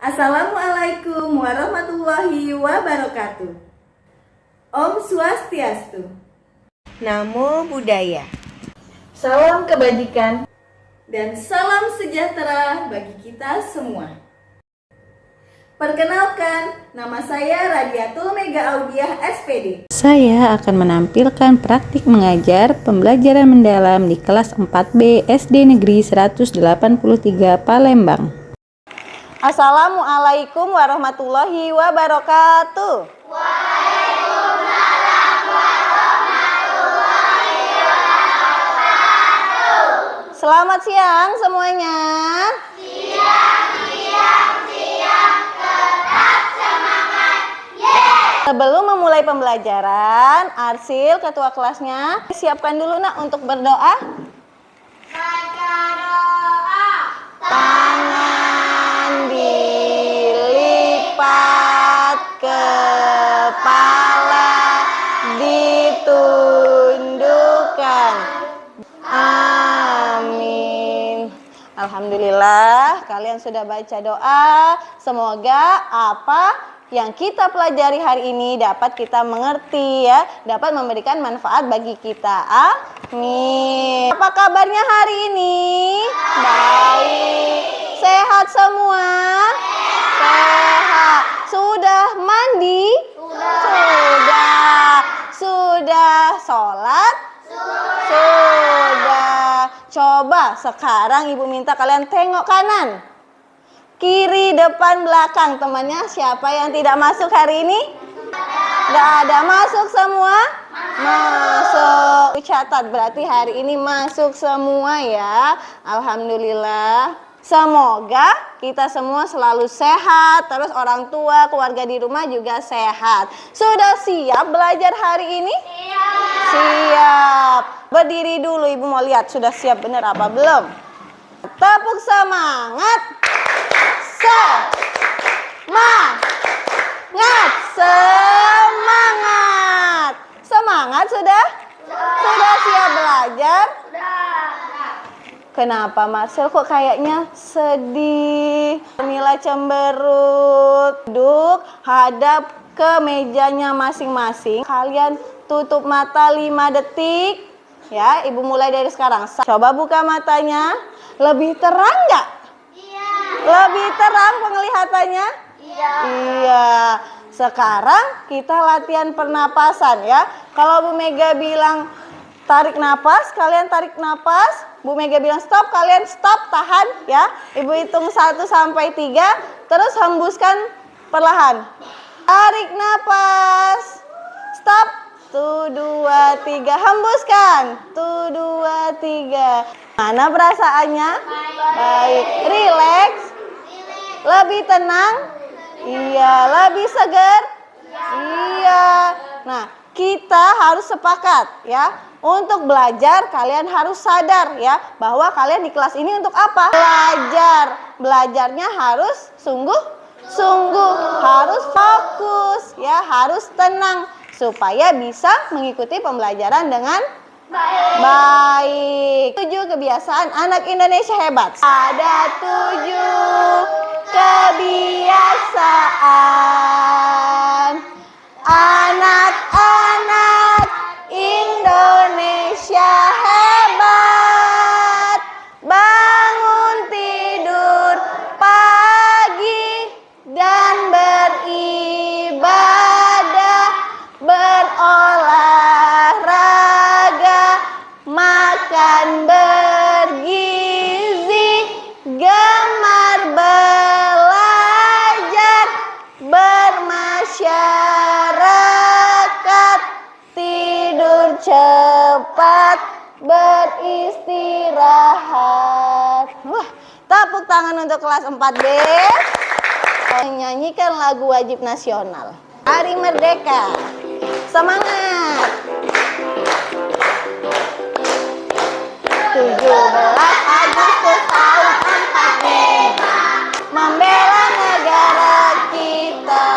Assalamualaikum warahmatullahi wabarakatuh. Om Swastiastu. Namo Buddhaya. Salam kebajikan dan salam sejahtera bagi kita semua. Perkenalkan, nama saya Radiatul Mega Audiah SPD. Saya akan menampilkan praktik mengajar pembelajaran mendalam di kelas 4B SD Negeri 183 Palembang. Assalamualaikum warahmatullahi wabarakatuh. Waalaikumsalam warahmatullahi wabarakatuh. Selamat siang semuanya. Siang. Tetap semangat. Yeay! Sebelum memulai pembelajaran, Arsil, ketua kelasnya, siapkan dulu nak untuk berdoa. Baca doa. Tangan dilipat, kepala ditundukkan. Amin. Alhamdulillah, kalian sudah baca doa. Semoga apa yang kita pelajari hari ini dapat kita mengerti ya, dapat memberikan manfaat bagi kita. Amin. Apa kabarnya hari ini? Baik. Sehat semua? Sehat. Sudah mandi? Sudah sholat? Sudah. Coba sekarang ibu minta kalian tengok kanan, kiri, depan, belakang. Temannya siapa yang tidak masuk hari ini? Gak ada. Masuk semua? Masuk. Catat, berarti hari ini masuk semua ya. Alhamdulillah. Semoga kita semua selalu sehat, terus orang tua, keluarga di rumah juga sehat. Sudah siap belajar hari ini? Siap. Berdiri dulu, ibu mau lihat sudah siap bener apa belum. Tepuk semangat. Semangat. Semangat sudah? Sudah siap belajar? Kenapa Marcel kok kayaknya sedih? Mila cemberut. Duduk hadap ke mejanya masing-masing. Kalian tutup mata 5 detik. Ya, ibu mulai dari sekarang. Coba buka matanya. Lebih terang nggak? Iya. Lebih terang penglihatannya? Iya. Sekarang kita latihan pernapasan ya. Kalau Bu Mega bilang tarik napas, kalian tarik napas. Bu Mega bilang stop, kalian stop, tahan ya. Ibu hitung 1 sampai 3, terus hembuskan perlahan. Tarik napas. Stop. 1, 2, 3, hembuskan. 1, 2, 3. Mana perasaannya? Baik. Relax. Lebih tenang? Iya. Lebih segar? Iya. Nah, kita harus sepakat ya. Untuk belajar kalian harus sadar ya bahwa kalian di kelas ini untuk apa? Belajar. Belajarnya harus sungguh-sungguh, harus fokus ya, harus tenang supaya bisa mengikuti pembelajaran dengan baik. 7 kebiasaan anak Indonesia hebat. Ada 7 kebiasaan anak-anak Indonesia hebat. Bangun tidur pagi dan beribadah, berolahraga, makan bergizi, gemar belajar, bermasyarakat, tidur cepat, beristirahat. Wah, tepuk tangan untuk kelas 4B. Menyanyikan lagu wajib nasional. Hari Merdeka. Semangat. 17 Agustus tahun 45 membela negara kita.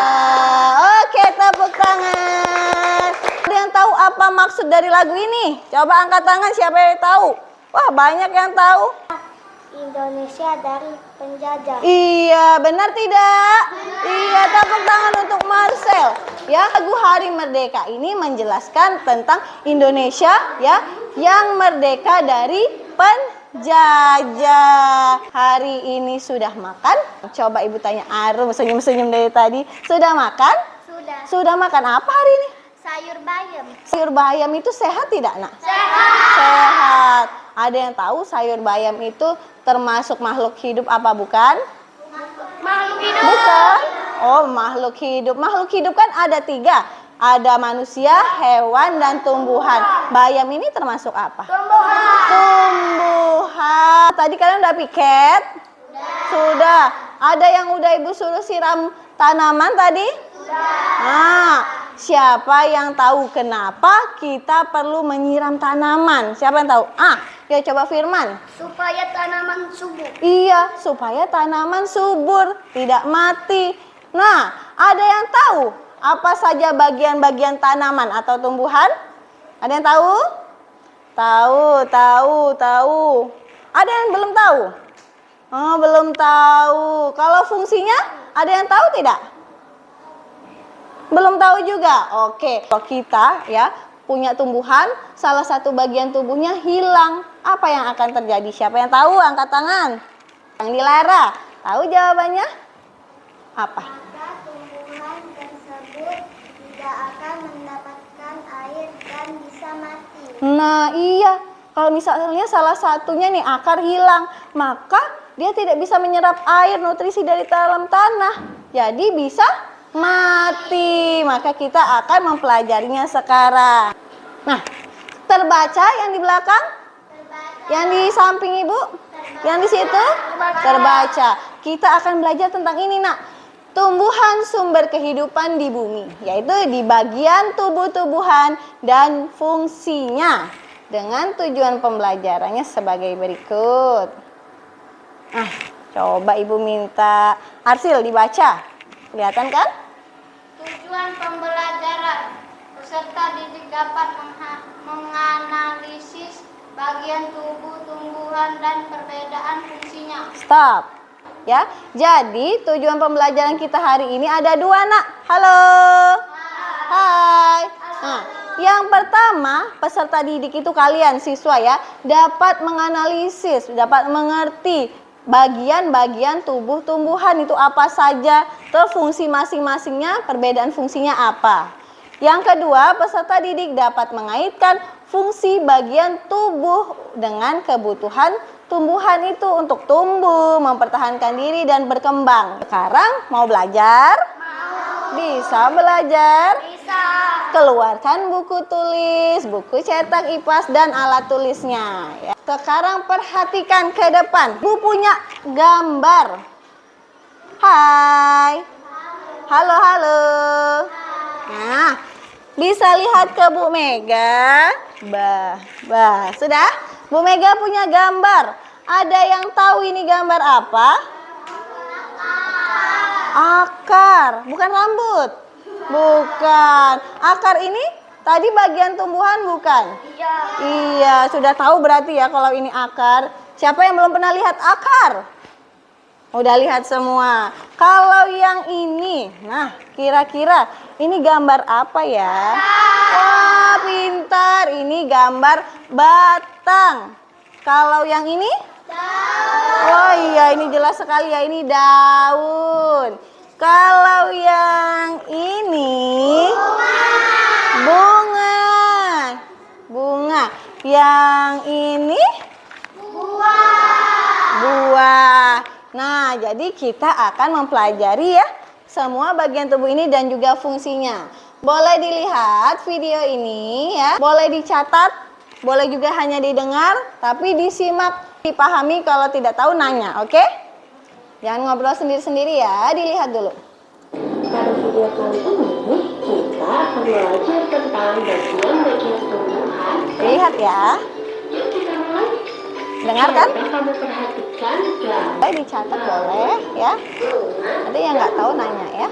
Oke, tepuk tangan. Ada yang tahu apa maksud dari lagu ini? Coba angkat tangan siapa yang tahu. Wah, banyak yang tahu. Indonesia dari penjajah. Iya, benar tidak? Iya, tepuk tangan untuk Marcel. Ya, lagu Hari Merdeka ini menjelaskan tentang Indonesia ya yang merdeka dari penjajah. Hari ini sudah makan? Coba Ibu tanya Arum, senyum-senyum dari tadi. Sudah makan? Sudah. Sudah makan apa hari ini? Sayur bayam. Sayur bayam itu sehat tidak, Nak? Sehat. Sehat. Ada yang tahu sayur bayam itu termasuk makhluk hidup apa bukan? Makhluk hidup. Bukan. Oh, makhluk hidup. Makhluk hidup kan ada 3. Ada manusia, hewan, dan tumbuhan. Bayam ini termasuk apa? Tumbuhan. Tumbuhan. Tadi kalian udah piket? Sudah. Ada yang udah Ibu suruh siram tanaman tadi? Nah, siapa yang tahu kenapa kita perlu menyiram tanaman? Siapa yang tahu? Ya coba Firman. Supaya tanaman subur. Iya, supaya tanaman subur, tidak mati. Nah, ada yang tahu apa saja bagian-bagian tanaman atau tumbuhan? Ada yang tahu? Tahu. Ada yang belum tahu? Oh, belum tahu. Kalau fungsinya, ada yang tahu tidak? Belum tahu juga. Oke, kalau kita ya punya tumbuhan, salah satu bagian tubuhnya hilang. Apa yang akan terjadi? Siapa yang tahu? Angkat tangan. Yang Dilara, tahu jawabannya? Apa? Maka tumbuhan tersebut tidak akan mendapatkan air dan bisa mati. Nah iya, kalau misalnya salah satunya nih akar hilang, maka dia tidak bisa menyerap air nutrisi dari dalam tanah. Jadi bisa mati. Maka kita akan mempelajarinya sekarang. Nah, terbaca yang di belakang? Yang di samping Ibu? Yang di situ? Terbaca. Kita akan belajar tentang ini, Nak. Tumbuhan sumber kehidupan di bumi, yaitu di bagian tubuh-tubuhan dan fungsinya. Dengan tujuan pembelajarannya sebagai berikut. Coba Ibu minta Arsil dibaca. Kelihatan kan? Tujuan pembelajaran, peserta didik dapat menganalisis bagian tubuh tumbuhan dan perbedaan fungsinya. Stop. Ya, jadi tujuan pembelajaran kita hari ini ada 2, Nak. Halo. Hai. Nah, yang pertama, peserta didik itu kalian siswa ya, dapat menganalisis, dapat mengerti bagian-bagian tubuh tumbuhan itu apa saja, terus fungsi masing-masingnya, perbedaan fungsinya apa. Yang kedua, peserta didik dapat mengaitkan fungsi bagian tubuh dengan kebutuhan tumbuhan itu untuk tumbuh, mempertahankan diri dan berkembang. Sekarang mau belajar? Mau. Bisa belajar? Bisa. Keluarkan buku tulis, buku cetak IPAS dan alat tulisnya. Ya. Sekarang perhatikan ke depan. Bu punya gambar. Hai. Halo. Nah, bisa lihat ke Bu Mega. Sudah? Bu Mega punya gambar. Ada yang tahu ini gambar apa? Akar. Bukan rambut. Bukan. Akar ini tadi bagian tumbuhan bukan? Iya, sudah tahu berarti ya kalau ini akar. Siapa yang belum pernah lihat akar? Udah lihat semua. Kalau yang ini, nah kira-kira ini gambar apa ya? Wah, pintar. Ini gambar batang. Kalau yang ini? Daun. Oh iya, ini jelas sekali ya, ini daun. Kalau yang ini? Bunga. Yang ini? Buah. Nah, jadi kita akan mempelajari ya semua bagian tubuh ini dan juga fungsinya. Boleh dilihat video ini ya, boleh dicatat, boleh juga hanya didengar, tapi disimak, dipahami, kalau tidak tahu nanya, oke? Jangan ngobrol sendiri-sendiri ya, dilihat dulu. Pada video kali ini, kita akan belajar tentang bagian-bagian tumbuhan. Lihat ya. Yuk kita mulai. Dengarkan? Coba kamu perhatikan gambar. Boleh dicatat, boleh ya. Ada yang nggak tahu nanya ya.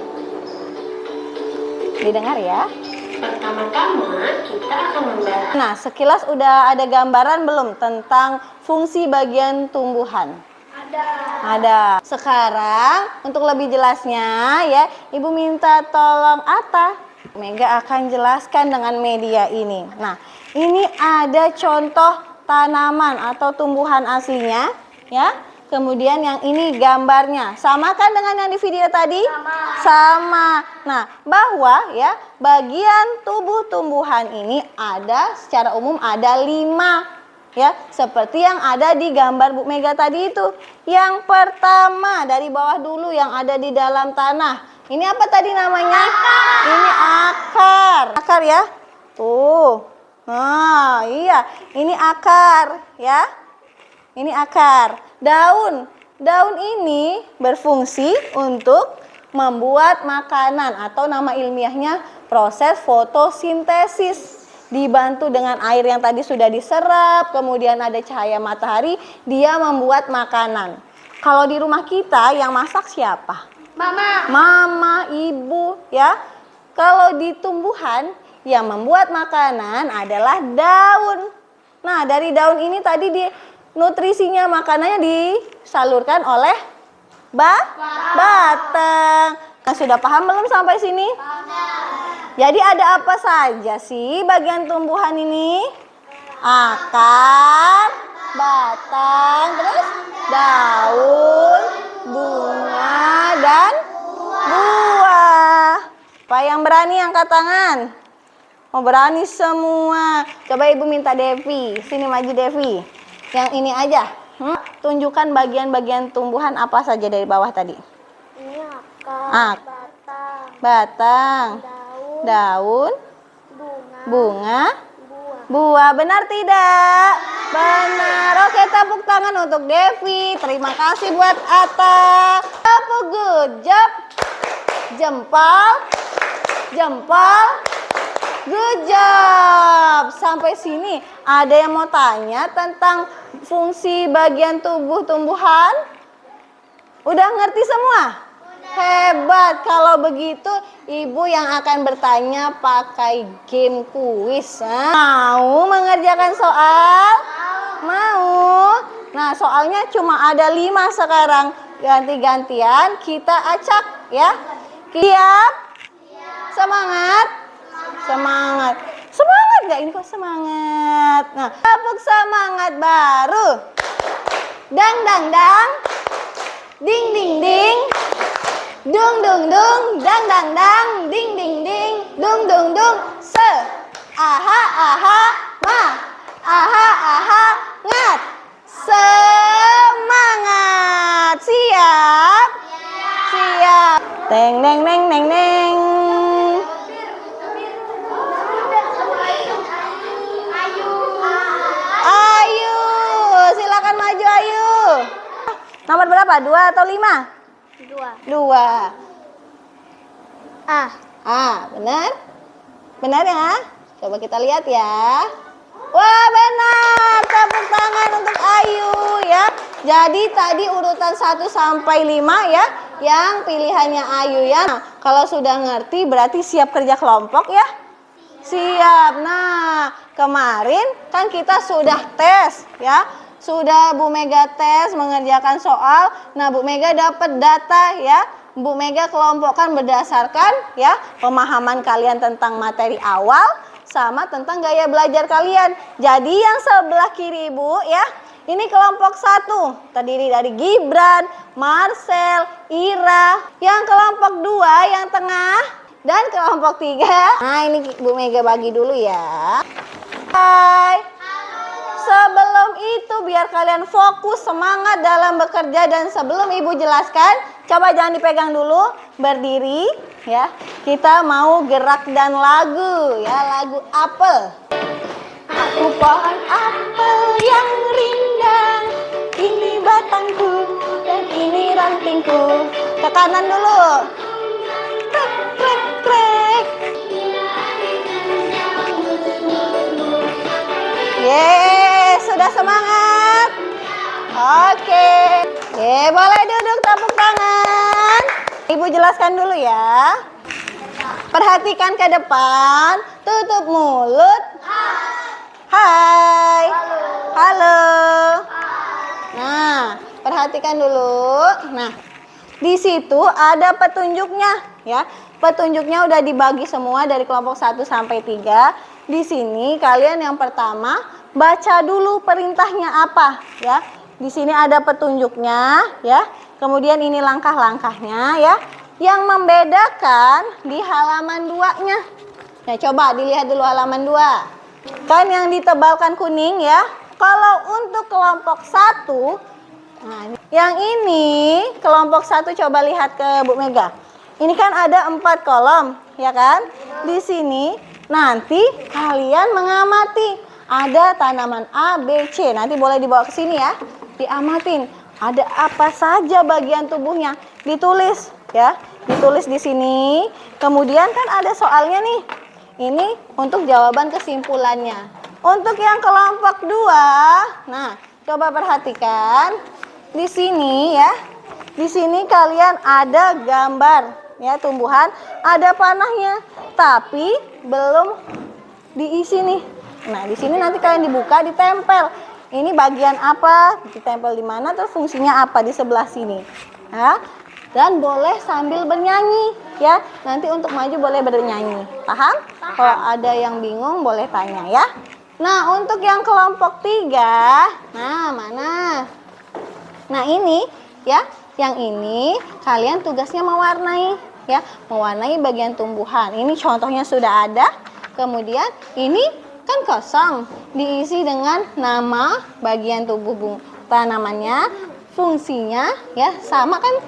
Didengar ya. Pertama-tama kita akan membahas. Nah, sekilas udah ada gambaran belum tentang fungsi bagian tumbuhan? Ada. Sekarang untuk lebih jelasnya ya, Ibu minta tolong Atta. Mega akan jelaskan dengan media ini. Nah, ini ada contoh tanaman atau tumbuhan aslinya ya. Kemudian yang ini gambarnya. Sama kan dengan yang di video tadi? Sama. Nah, bahwa ya bagian tubuh tumbuhan ini ada secara umum ada 5. Ya, seperti yang ada di gambar Bu Mega tadi itu. Yang pertama dari bawah dulu yang ada di dalam tanah. Ini apa tadi namanya? Ini akar. Akar ya. Tuh. Nah, iya. Ini akar ya. Ini akar. Daun. Daun ini berfungsi untuk membuat makanan atau nama ilmiahnya proses fotosintesis. Dibantu dengan air yang tadi sudah diserap, kemudian ada cahaya matahari, dia membuat makanan. Kalau di rumah kita yang masak siapa? Mama, ibu ya. Kalau di tumbuhan yang membuat makanan adalah daun. Nah, dari daun ini tadi nutrisinya makanannya disalurkan oleh batang. Nah, sudah paham belum sampai sini? Jadi ada apa saja sih bagian tumbuhan ini? Akar, batang, terus daun, bunga, dan buah. Apa yang berani angkat tangan? Oh, berani semua. Coba Ibu minta Devi. Sini maju Devi. Yang ini aja. Tunjukkan bagian-bagian tumbuhan apa saja dari bawah tadi. Ini akar, Batang. Daun, bunga, buah. benar tidak? Benar. Oke, tepuk tangan untuk Devi. Terima kasih buat Atta. Tepuk good job. Jempol, good job. Sampai sini ada yang mau tanya tentang fungsi bagian tubuh tumbuhan? Udah ngerti semua? Hebat. Kalau begitu Ibu yang akan bertanya pakai game kuis. Mau mengerjakan soal? Mau. Nah, soalnya cuma ada 5 sekarang. Ganti-gantian kita acak ya. Siap? Semangat? Semangat. Semangat gak ini kok semangat? Nah, tepuk semangat baru. Dang dang dang. Ding ding ding. Dung dung dung, dang dang dang, ding ding ding, dung dung dung, aha aha, ma, aha aha, ngat, semangat, siap, siap, teng neng neng neng neng. Ayu, silakan maju Ayu. Nomor berapa? 2 atau 5? 2. Benar? Benar ya? Coba kita lihat ya. Wah, benar. Tepuk tangan untuk Ayu ya. Jadi tadi urutan 1 sampai 5 ya. Yang pilihannya Ayu ya. Nah, kalau sudah ngerti berarti siap kerja kelompok ya? Siap. Nah, kemarin kan kita sudah tes ya. Sudah Bu Mega tes mengerjakan soal. Nah, Bu Mega dapat data ya. Bu Mega kelompokkan berdasarkan ya pemahaman kalian tentang materi awal sama tentang gaya belajar kalian. Jadi yang sebelah kiri Ibu ya, ini kelompok 1 terdiri dari Gibran, Marcel, Ira. Yang kelompok 2 yang tengah dan kelompok 3. Nah, ini Bu Mega bagi dulu ya. Hai. Sebelum itu biar kalian fokus semangat dalam bekerja dan sebelum Ibu jelaskan, coba jangan dipegang dulu, berdiri ya. Kita mau gerak dan lagu ya, lagu apel. Aku pohon apel yang rindang, ini batangku dan ini rantingku. Ke kanan dulu. Krek krek krek. Yeay, sudah semangat? Oke. Boleh duduk, tepuk tangan. Ibu jelaskan dulu ya. Perhatikan ke depan, tutup mulut. Hai. Halo. Nah, perhatikan dulu. Nah, di situ ada petunjuknya ya. Petunjuknya udah dibagi semua dari kelompok 1 sampai 3. Di sini kalian yang pertama baca dulu perintahnya apa ya. Di sini ada petunjuknya ya. Kemudian ini langkah-langkahnya ya. Yang membedakan di halaman 2-nya. Ya, coba dilihat dulu halaman 2. Kan yang ditebalkan kuning ya. Kalau untuk kelompok 1, nah, yang ini kelompok 1 coba lihat ke Bu Mega. Ini kan ada 4 kolom, ya kan? Di sini nanti kalian mengamati ada tanaman A, B, C. Nanti boleh dibawa ke sini ya. Diamatin. Ada apa saja bagian tubuhnya. Ditulis ya. Ditulis di sini. Kemudian kan ada soalnya nih. Ini untuk jawaban kesimpulannya. Untuk yang kelompok 2, nah, coba perhatikan. Di sini ya. Di sini kalian ada gambar ya tumbuhan, ada panahnya, tapi belum diisi nih. Nah, di sini nanti kalian dibuka, ditempel. Ini bagian apa? Ditempel di mana? Terus fungsinya apa di sebelah sini? Nah, dan boleh sambil bernyanyi ya. Nanti untuk maju boleh bernyanyi. Paham? Kalau ada yang bingung boleh tanya ya. Nah, untuk yang kelompok 3, nah mana? Nah, ini ya, yang ini kalian tugasnya mewarnai ya, mewarnai bagian tumbuhan. Ini contohnya sudah ada. Kemudian ini kan kosong, diisi dengan nama bagian tubuh tanamannya, fungsinya ya, sama kan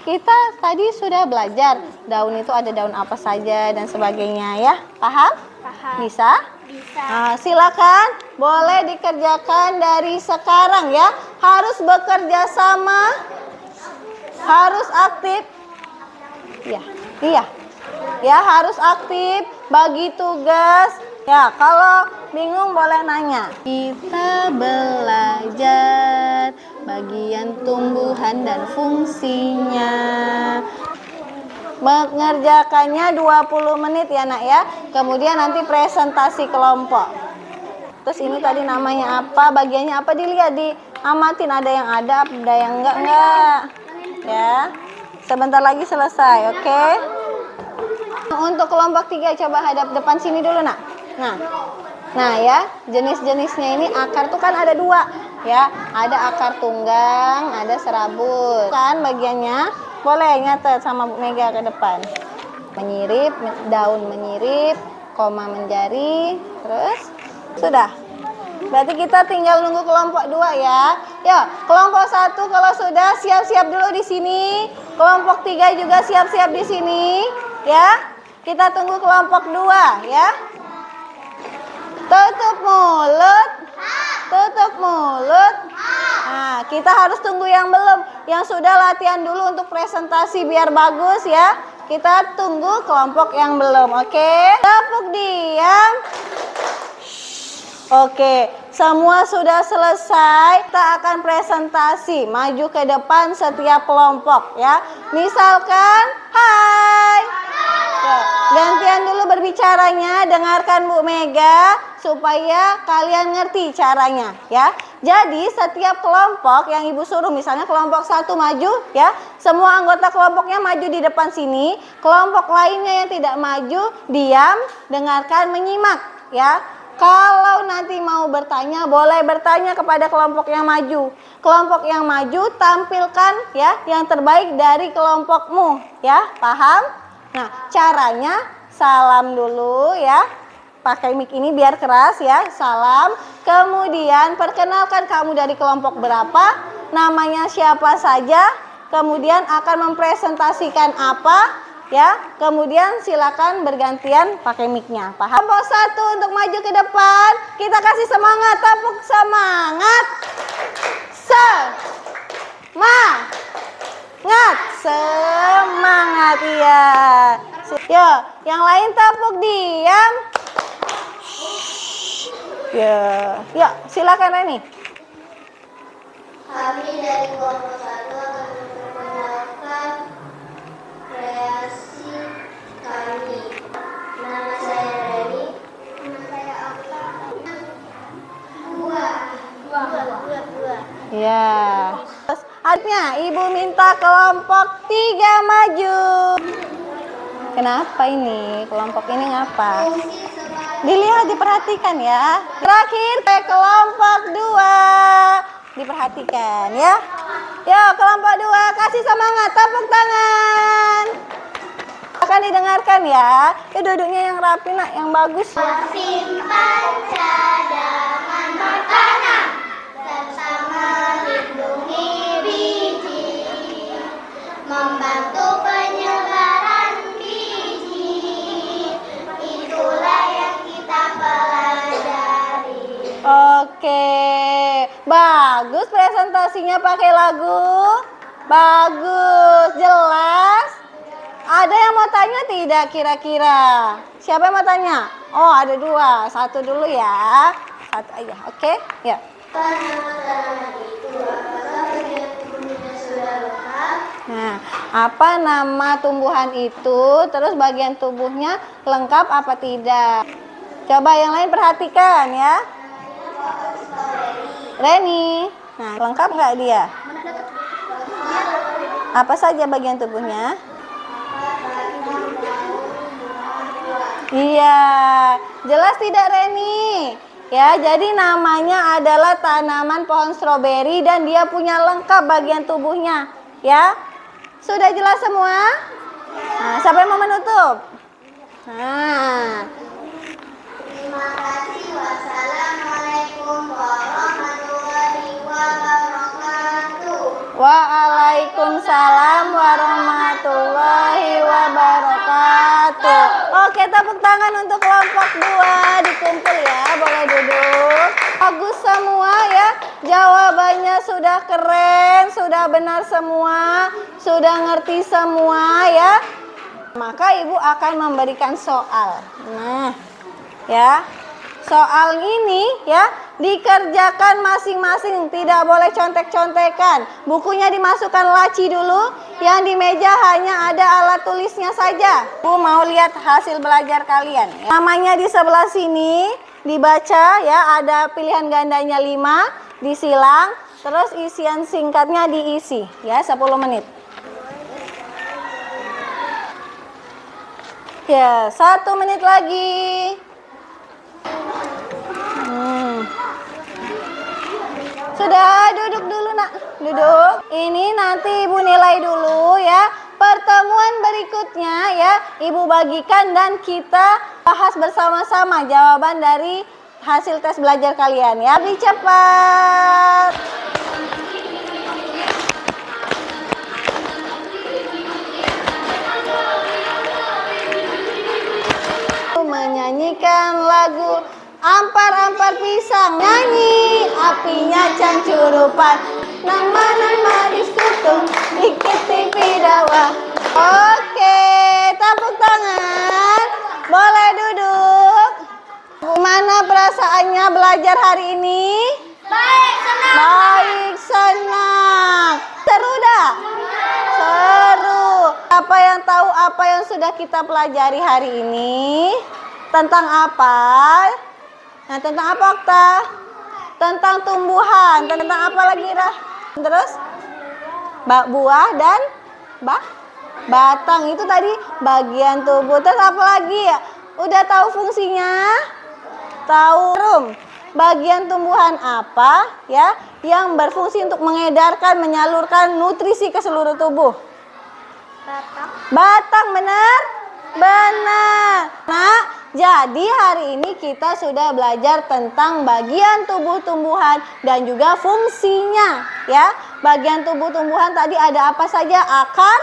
kita tadi sudah belajar. Daun itu ada daun apa saja dan sebagainya ya. Paham? Paham. Bisa? Bisa. Nah, silakan, boleh dikerjakan dari sekarang ya. Harus bekerja sama, harus aktif. Iya, iya. Ya, harus aktif, bagi tugas. Ya, kalau bingung boleh nanya. Kita belajar bagian tumbuhan dan fungsinya. Mengerjakannya 20 menit ya nak ya. Kemudian nanti presentasi kelompok. Terus ini tadi namanya apa, bagiannya apa, dilihat, diamatin, ada yang ada yang enggak. Ya. Sebentar lagi selesai, oke? Untuk kelompok 3 coba hadap depan sini dulu nak. Nah ya, jenis-jenisnya ini akar tuh kan ada 2 ya. Ada akar tunggang, ada serabut. Kan bagiannya boleh nyatet sama Bu Mega ke depan. Menyirip, daun menyirip, koma menjari, terus sudah. Berarti kita tinggal nunggu kelompok 2 ya. Ya, kelompok 1 kalau sudah siap-siap dulu di sini. Kelompok 3 juga siap-siap di sini ya. Kita tunggu kelompok 2 ya. Tutup mulut. Tutup mulut. Nah, kita harus tunggu yang belum. Yang sudah latihan dulu untuk presentasi biar bagus ya. Kita tunggu kelompok yang belum, oke? Tepuk diam. Oke, semua sudah selesai. Kita akan presentasi. Maju ke depan setiap kelompok ya. Misalkan, hai. Ya, gantian dulu berbicaranya, dengarkan Bu Mega supaya kalian ngerti caranya ya. Jadi setiap kelompok yang Ibu suruh, misalnya kelompok 1 maju ya, semua anggota kelompoknya maju di depan sini. Kelompok lainnya yang tidak maju diam, dengarkan, menyimak ya. Kalau nanti mau bertanya, boleh bertanya kepada kelompok yang maju. Kelompok yang maju tampilkan ya yang terbaik dari kelompokmu ya. Paham? Nah, caranya salam dulu ya. Pakai mic ini biar keras ya. Salam. Kemudian perkenalkan kamu dari kelompok berapa, namanya siapa saja, kemudian akan mempresentasikan apa ya. Kemudian silakan bergantian pakai mic-nya. Paham? Kelompok 1 untuk maju ke depan. Kita kasih semangat, tepuk semangat. Semangat ya. Yo, yang lain tepuk diam. Ya, yuk silakan Reni. Kami dari kelompok 1 akan memperkenalkan kreasi kami. Nama saya Reni. Nama saya Alta. Buah. Ya. Ibu minta kelompok 3 maju. Kenapa ini? Kelompok ini ngapa? Dilihat, diperhatikan ya. Terakhir ke kelompok 2. Diperhatikan ya. Yuk kelompok 2, kasih semangat, tepuk tangan. Akan didengarkan ya. Duduknya yang rapi nak, yang bagus. Simpan cadangan makanan serta melindungi biji, membantu penyebaran biji. Itulah yang kita pelajari. Oke, bagus presentasinya pakai lagu. Bagus, jelas. Ada yang mau tanya tidak kira-kira? Siapa yang mau tanya? Oh, ada 2. Satu dulu ya. Satu aja, oke? Ya. Nah, apa nama tumbuhan itu? Terus bagian tubuhnya lengkap apa tidak? Coba yang lain perhatikan ya. Reni, nah lengkap nggak dia? Apa saja bagian tubuhnya? Iya, jelas tidak Reni? Ya, jadi namanya adalah tanaman pohon stroberi dan dia punya lengkap bagian tubuhnya. Ya, sudah jelas semua? Nah, siapa yang mau menutup? Nah. Terima kasih. Wassalamualaikum warahmatullahi wabarakatuh. Waalaikumsalam warahmatullahi wabarakatuh. Oke, tepuk tangan untuk kelompok 2. Dikumpul ya, boleh duduk. Bagus semua ya. Jawabannya sudah keren, sudah benar semua, sudah ngerti semua ya. Maka ibu akan memberikan soal. Nah, ya. Soal ini ya dikerjakan masing-masing, tidak boleh contek-contekan. Bukunya dimasukkan laci dulu, yang di meja hanya ada alat tulisnya saja. Bu mau lihat hasil belajar kalian. Namanya di sebelah sini dibaca ya, ada pilihan gandanya 5, disilang, terus isian singkatnya diisi ya 10 menit. Ya, 1 menit lagi. Sudah, duduk dulu nak, duduk. Ini nanti ibu nilai dulu ya. Pertemuan berikutnya ya, ibu bagikan dan kita bahas bersama-sama jawaban dari hasil tes belajar kalian ya. Lebih cepat. Menyanyikan lagu Ampar-ampar pisang, nyanyi apinya cangcurupan, nama-nama disutung, dikit TV dawa. Oke, tepuk tangan. Boleh duduk. Gimana perasaannya belajar hari ini? Baik, senang. Baik, senang. Seru dah? Seru. Apa yang tahu apa yang sudah kita pelajari hari ini? Tentang apa? Nah, tentang apa Okta? Tentang tumbuhan. Tentang apa lagi Rah? Terus? Buah dan batang. Itu tadi bagian tubuh. Terus apa lagi ya? Udah tahu fungsinya? Tahu rum. Bagian tumbuhan apa ya yang berfungsi untuk mengedarkan, menyalurkan nutrisi ke seluruh tubuh? Batang, benar? Benar. Nah, jadi hari ini kita sudah belajar tentang bagian tubuh tumbuhan dan juga fungsinya ya. Bagian tubuh tumbuhan tadi ada apa saja? Akar,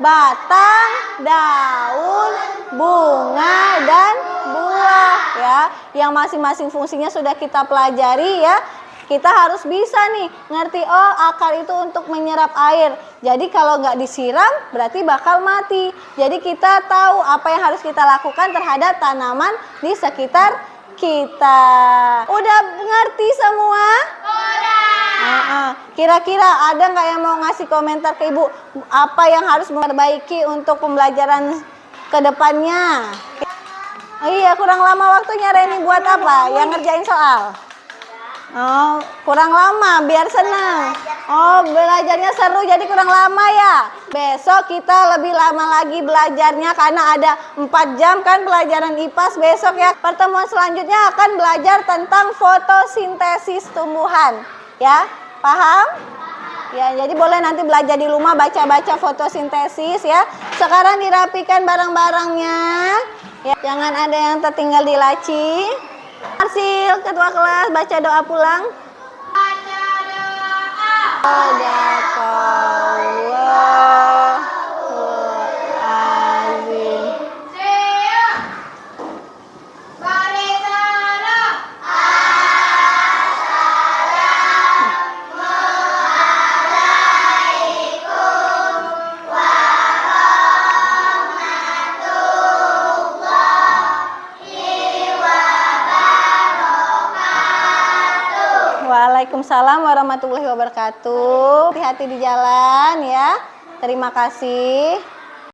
batang, daun, bunga, dan buah ya. Yang masing-masing fungsinya sudah kita pelajari ya. Kita harus bisa nih ngerti, oh akar itu untuk menyerap air. Jadi kalau nggak disiram berarti bakal mati. Jadi kita tahu apa yang harus kita lakukan terhadap tanaman di sekitar kita. Udah ngerti semua? Udah. Kira-kira ada nggak yang mau ngasih komentar ke ibu? Apa yang harus memperbaiki untuk pembelajaran ke depannya? Oh iya, kurang lama waktunya Reni buat apa? Yang ngerjain soal? Oh, kurang lama biar senang. Oh, belajarnya seru jadi kurang lama ya. Besok kita lebih lama lagi belajarnya karena ada 4 jam kan pelajaran IPAS besok ya. Pertemuan selanjutnya akan belajar tentang fotosintesis tumbuhan. Ya, paham? Ya, jadi boleh nanti belajar di rumah baca-baca fotosintesis ya. Sekarang dirapikan barang-barangnya. Ya, jangan ada yang tertinggal di laci. Arsil, ketua kelas, baca doa pulang. Baca Waalaikumsalam warahmatullahi wabarakatuh. Hati-hati di jalan ya. Terima kasih.